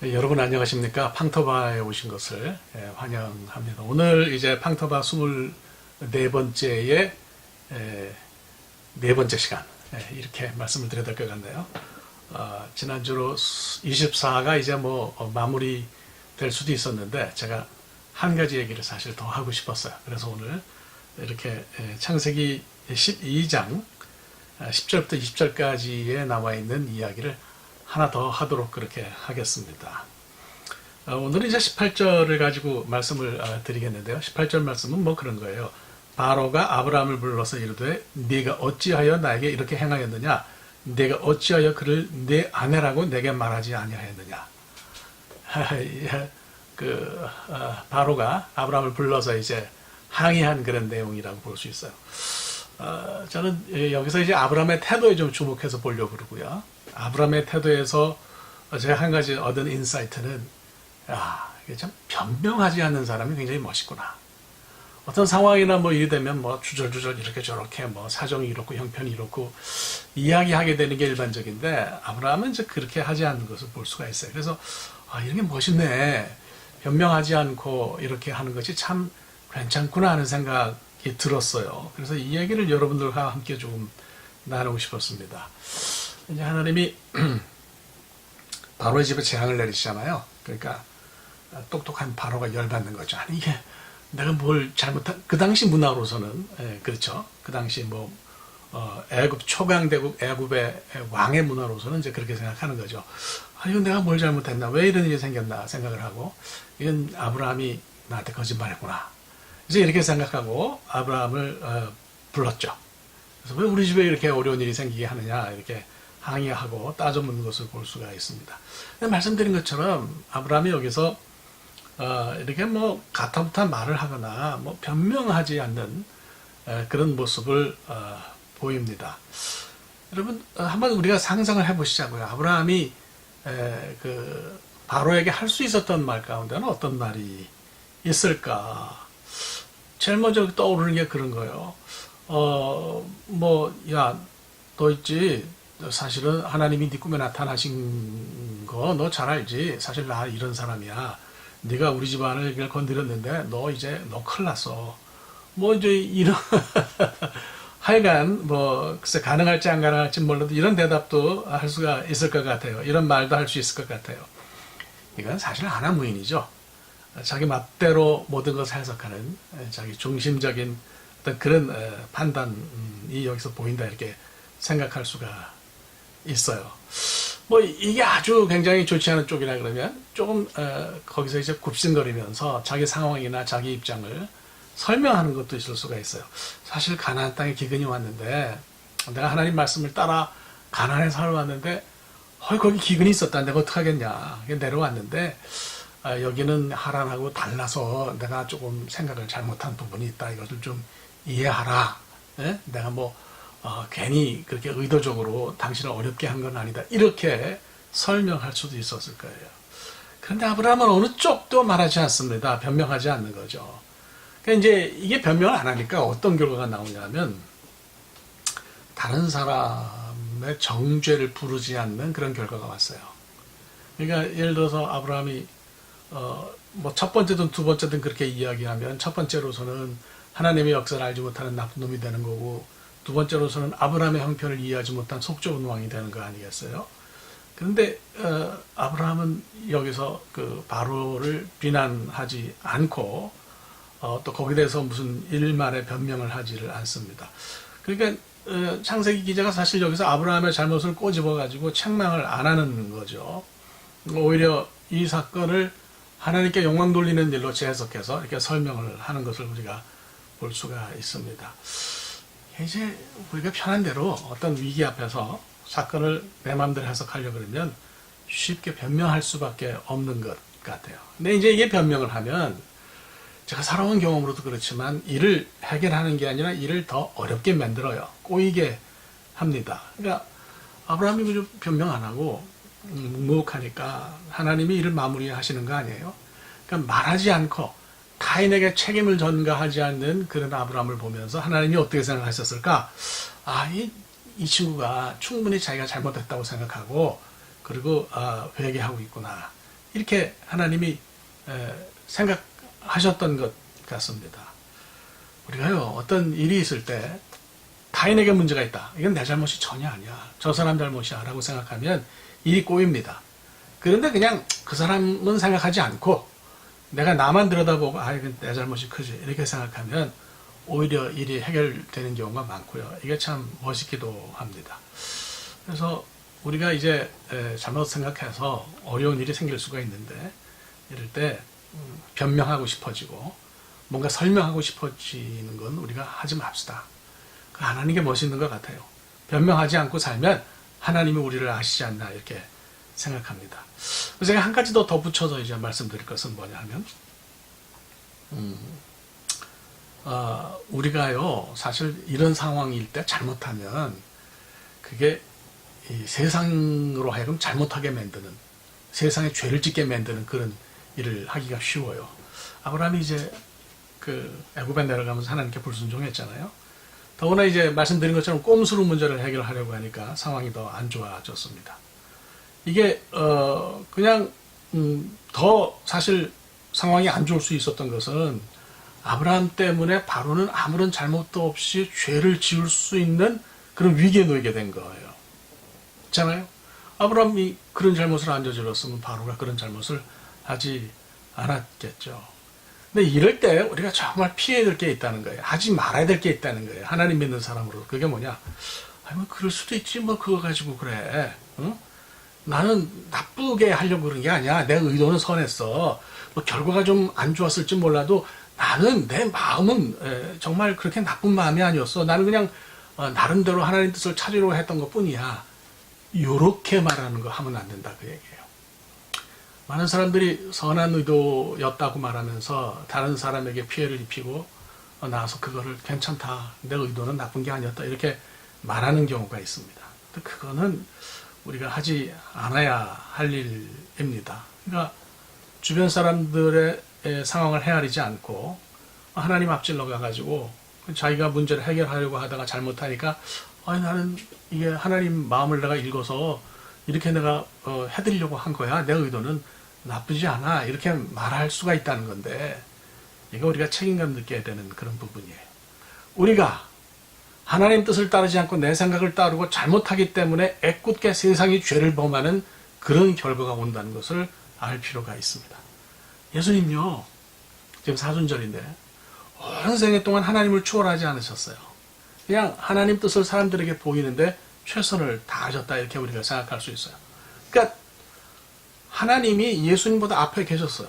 네, 여러분 안녕하십니까? 팡터바에 오신 것을 환영합니다. 오늘 이제 팡터바 24번째의 네 번째 시간 이렇게 말씀을 드려야 될 것 같네요. 지난주로 24가 이제 마무리 될 수도 있었는데 제가 한 가지 얘기를 사실 더 하고 싶었어요. 그래서 오늘 이렇게 창세기 12장 10절부터 20절까지에 나와 있는 이야기를 하나 더 하도록 그렇게 하겠습니다. 오늘은 이제 18절을 가지고 말씀을 드리겠는데요. 18절 말씀은 그런 거예요. 바로가 아브라함을 불러서 이르되 네가 어찌하여 나에게 이렇게 행하였느냐? 네가 어찌하여 그를 네 아내라고 내게 말하지 아니하였느냐? 바로가 아브라함을 불러서 이제 항의한 그런 내용이라고 볼 수 있어요. 저는 여기서 이제 아브라함의 태도에 좀 주목해서 보려고 그러고요. 아브라함의 태도에서 제가 한 가지 얻은 인사이트는, 이게 참 변명하지 않는 사람이 굉장히 멋있구나. 어떤 상황이나 일이 되면 주절주절 이렇게 저렇게 사정이 이렇고 형편이 이렇고 이야기하게 되는 게 일반적인데, 아브라함은 이제 그렇게 하지 않는 것을 볼 수가 있어요. 그래서, 이런 게 멋있네. 변명하지 않고 이렇게 하는 것이 참 괜찮구나 하는 생각이 들었어요. 그래서 이 얘기를 여러분들과 함께 조금 나누고 싶었습니다. 이제 하나님이 바로의 집에 재앙을 내리시잖아요. 그러니까 똑똑한 바로가 열받는 거죠. 아니 이게 내가 뭘 잘못한, 그 당시 문화로서는 그렇죠. 그 당시 애굽 초강대국 애굽의 왕의 문화로서는 이제 그렇게 생각하는 거죠. 이건 내가 뭘 잘못했나, 왜 이런 일이 생겼나 생각을 하고, 이건 아브라함이 나한테 거짓말했구나. 이제 이렇게 생각하고 아브라함을 불렀죠. 그래서 왜 우리 집에 이렇게 어려운 일이 생기게 하느냐 이렇게 항의하고 따져 묻는 것을 볼 수가 있습니다. 말씀드린 것처럼 아브라함이 여기서 이렇게 가타부타 말을 하거나 변명하지 않는 그런 모습을 보입니다. 여러분 한번 우리가 상상을 해보시자고요. 아브라함이 바로에게 할 수 있었던 말 가운데는 어떤 말이 있을까? 제일 먼저 떠오르는 게 그런 거예요. 야, 너 있지? 사실은 하나님이 네 꿈에 나타나신 거 너 잘 알지? 사실 나 이런 사람이야. 네가 우리 집안을 이걸 건드렸는데 너 큰일 났어. 이제 이런 하여간 글쎄 가능할지 안 가능할지 몰라도 이런 대답도 할 수가 있을 것 같아요. 이런 말도 할 수 있을 것 같아요. 이건 사실 하나무인이죠. 자기 맛대로 모든 것을 해석하는 자기 중심적인 어떤 그런 판단이 여기서 보인다 이렇게 생각할 수가 있어요. 이게 아주 굉장히 좋지 않은 쪽이라 그러면 조금 거기서 이제 굽신거리면서 자기 상황이나 자기 입장을 설명하는 것도 있을 수가 있어요. 사실 가나안 땅에 기근이 왔는데 내가 하나님 말씀을 따라 가나안에 살아왔는데 거기 기근이 있었다. 내가 어떡하겠냐. 내려왔는데 여기는 하란하고 달라서 내가 조금 생각을 잘못한 부분이 있다. 이것을 좀 이해하라. 내가 괜히 그렇게 의도적으로 당신을 어렵게 한 건 아니다. 이렇게 설명할 수도 있었을 거예요. 그런데 아브라함은 어느 쪽도 말하지 않습니다. 변명하지 않는 거죠. 그러니까 이제 이게 변명을 안 하니까 어떤 결과가 나오냐면 다른 사람의 정죄를 부르지 않는 그런 결과가 왔어요. 그러니까 예를 들어서 아브라함이 첫 번째든 두 번째든 그렇게 이야기하면 첫 번째로서는 하나님의 역사를 알지 못하는 나쁜 놈이 되는 거고, 두 번째로서는 아브라함의 형편을 이해하지 못한 속 좁은 왕이 되는 거 아니겠어요? 그런데 아브라함은 여기서 바로를 비난하지 않고 또 거기에 대해서 무슨 일말의 변명을 하지를 않습니다. 그러니까 창세기 기자가 사실 여기서 아브라함의 잘못을 꼬집어 가지고 책망을 안 하는 거죠. 오히려 이 사건을 하나님께 영광 돌리는 일로 재해석해서 이렇게 설명을 하는 것을 우리가 볼 수가 있습니다. 이제 우리가 편한 대로 어떤 위기 앞에서 사건을 내 마음대로 해석하려고 그러면 쉽게 변명할 수밖에 없는 것 같아요. 근데 이제 이게 변명을 하면 제가 살아온 경험으로도 그렇지만 일을 해결하는 게 아니라 일을 더 어렵게 만들어요. 꼬이게 합니다. 그러니까 아브라함이 변명 안 하고 묵묵하니까 하나님이 일을 마무리하시는 거 아니에요? 그러니까 말하지 않고 타인에게 책임을 전가하지 않는 그런 아브라함을 보면서 하나님이 어떻게 생각하셨을까? 이 친구가 충분히 자기가 잘못했다고 생각하고 그리고 회개하고 있구나. 이렇게 하나님이 생각하셨던 것 같습니다. 우리가요, 어떤 일이 있을 때 타인에게 문제가 있다. 이건 내 잘못이 전혀 아니야. 저 사람 잘못이야 라고 생각하면 일이 꼬입니다. 그런데 그냥 그 사람은 생각하지 않고 내가 나만 들여다보고 이건 내 잘못이 크지 이렇게 생각하면 오히려 일이 해결되는 경우가 많고요. 이게 참 멋있기도 합니다. 그래서 우리가 이제 잘못 생각해서 어려운 일이 생길 수가 있는데 이럴 때 변명하고 싶어지고 뭔가 설명하고 싶어지는 건 우리가 하지 맙시다. 그 하나님 게 멋있는 것 같아요. 변명하지 않고 살면 하나님이 우리를 아시지 않나 이렇게 생각합니다. 제가 한 가지 더 덧붙여서 이제 말씀드릴 것은 뭐냐 하면 우리가요 사실 이런 상황일 때 잘못하면 그게 이 세상으로 하여금 잘못하게 만드는 세상에 죄를 짓게 만드는 그런 일을 하기가 쉬워요. 아브라함이 이제 그 애굽에 내려가면서 하나님께 불순종했잖아요. 더구나 이제 말씀드린 것처럼 꼼수로 문제를 해결하려고 하니까 상황이 더 안 좋아졌습니다. 이게 그냥 더 사실 상황이 안 좋을 수 있었던 것은 아브라함 때문에 바로는 아무런 잘못도 없이 죄를 지을 수 있는 그런 위기에 놓이게 된 거예요. 있잖아요. 아브라함이 그런 잘못을 안 저질렀으면 바로가 그런 잘못을 하지 않았겠죠. 근데 이럴 때 우리가 정말 피해야 될 게 있다는 거예요. 하지 말아야 될 게 있다는 거예요. 하나님 믿는 사람으로. 그게 뭐냐? 뭐 그럴 수도 있지. 뭐 그거 가지고 그래. 응? 나는 나쁘게 하려고 그런 게 아니야. 내 의도는 선했어. 뭐 결과가 좀 안 좋았을지 몰라도 나는 내 마음은 정말 그렇게 나쁜 마음이 아니었어. 나는 그냥 나름대로 하나님 뜻을 찾으려고 했던 것 뿐이야. 요렇게 말하는 거 하면 안 된다. 그 얘기예요. 많은 사람들이 선한 의도였다고 말하면서 다른 사람에게 피해를 입히고 나와서 그거를 괜찮다. 내 의도는 나쁜 게 아니었다. 이렇게 말하는 경우가 있습니다. 그거는 우리가 하지 않아야 할 일입니다. 그러니까 주변 사람들의 상황을 헤아리지 않고 하나님 앞질러 가가지고 자기가 문제를 해결하려고 하다가 잘못하니까 나는 이게 하나님 마음을 내가 읽어서 이렇게 내가 해드리려고 한 거야. 내 의도는 나쁘지 않아. 이렇게 말할 수가 있다는 건데 이거 우리가 책임감 느껴야 되는 그런 부분이에요. 우리가 하나님 뜻을 따르지 않고 내 생각을 따르고 잘못하기 때문에 애꿎게 세상이 죄를 범하는 그런 결과가 온다는 것을 알 필요가 있습니다. 예수님요, 지금 사순절인데 온 생애 동안 하나님을 추월하지 않으셨어요. 그냥 하나님 뜻을 사람들에게 보이는데 최선을 다하셨다 이렇게 우리가 생각할 수 있어요. 그러니까 하나님이 예수님보다 앞에 계셨어요.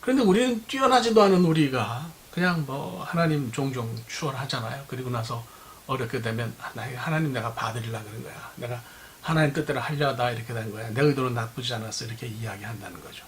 그런데 우리는 뛰어나지도 않은 우리가 그냥 뭐 하나님 종종 추월하잖아요. 그리고 나서 어렵게 되면 하나님 내가 봐드리려고 그런 거야. 내가 하나님 뜻대로 하려다 이렇게 된 거야. 내 의도는 나쁘지 않았어. 이렇게 이야기한다는 거죠.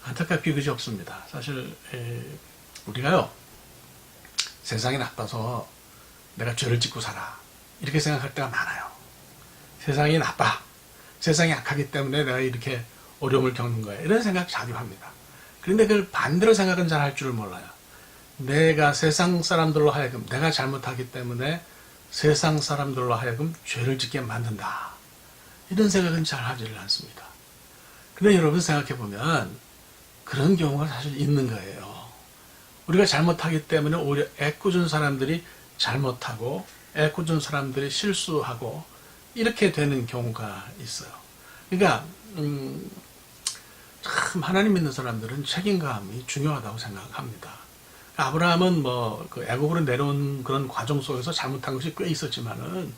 안타깝게 그지 없습니다. 사실 우리가요 세상이 나빠서 내가 죄를 짓고 살아 이렇게 생각할 때가 많아요. 세상이 나빠. 세상이 악하기 때문에 내가 이렇게 어려움을 겪는 거야. 이런 생각 자주 합니다. 그런데 그걸 반대로 생각은 잘 할 줄을 몰라요. 내가 세상 사람들로 하여금 내가 잘못하기 때문에 세상 사람들로 하여금 죄를 짓게 만든다. 이런 생각은 잘 하지를 않습니다. 근데 여러분 생각해 보면 그런 경우가 사실 있는 거예요. 우리가 잘못하기 때문에 오히려 애꿎은 사람들이 잘못하고 애꿎은 사람들이 실수하고 이렇게 되는 경우가 있어요. 그러니까 참 하나님 믿는 사람들은 책임감이 중요하다고 생각합니다. 아브라함은 뭐 그 애굽으로 내려온 그런 과정 속에서 잘못한 것이 꽤 있었지만은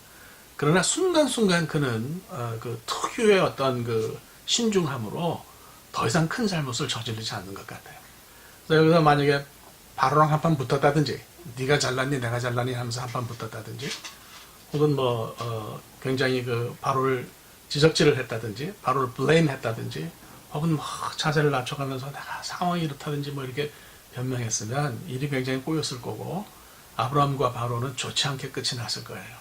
그러나 순간순간 그는 그 특유의 어떤 그 신중함으로 더 이상 큰 잘못을 저지르지 않는 것 같아요. 그래서 여기서 만약에 바로랑 한판 붙었다든지 네가 잘났니 내가 잘났니 하면서 한판 붙었다든지 혹은 뭐 굉장히 그 바로를 지적질을 했다든지 바로를 블레임 했다든지 혹은 뭐 자세를 낮춰가면서 내가 상황이 이렇다든지 뭐 이렇게 변명했으면 일이 굉장히 꼬였을 거고 아브라함과 바로는 좋지 않게 끝이 났을 거예요.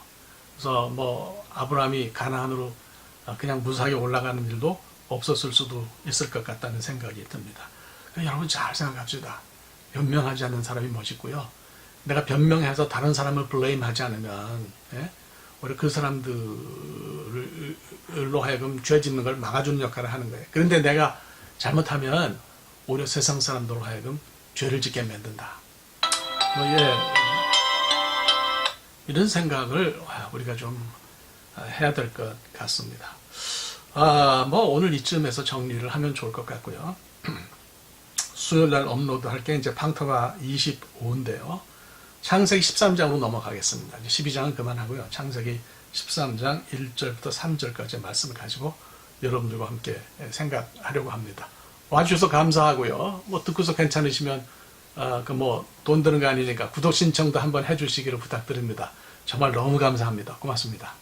그래서 뭐 아브라함이 가나안으로 그냥 무사하게 올라가는 일도 없었을 수도 있을 것 같다는 생각이 듭니다. 여러분 잘 생각합시다. 변명하지 않는 사람이 멋있고요. 내가 변명해서 다른 사람을 블레임하지 않으면 오히려 그 사람들로 하여금 죄 짓는 걸 막아주는 역할을 하는 거예요. 그런데 내가 잘못하면 오히려 세상 사람들로 하여금 죄를 짓게 만든다. 이런 생각을 우리가 좀 해야 될 것 같습니다. 오늘 이쯤에서 정리를 하면 좋을 것 같고요. 수요일 날 업로드 할 게 이제 방터가 25인데요. 창세기 13장으로 넘어가겠습니다. 12장은 그만하고요. 창세기 13장 1절부터 3절까지 말씀을 가지고 여러분들과 함께 생각하려고 합니다. 와주셔서 감사하고요. 듣고서 괜찮으시면 돈 드는 거 아니니까 구독 신청도 한번 해주시기를 부탁드립니다. 정말 너무 감사합니다. 고맙습니다.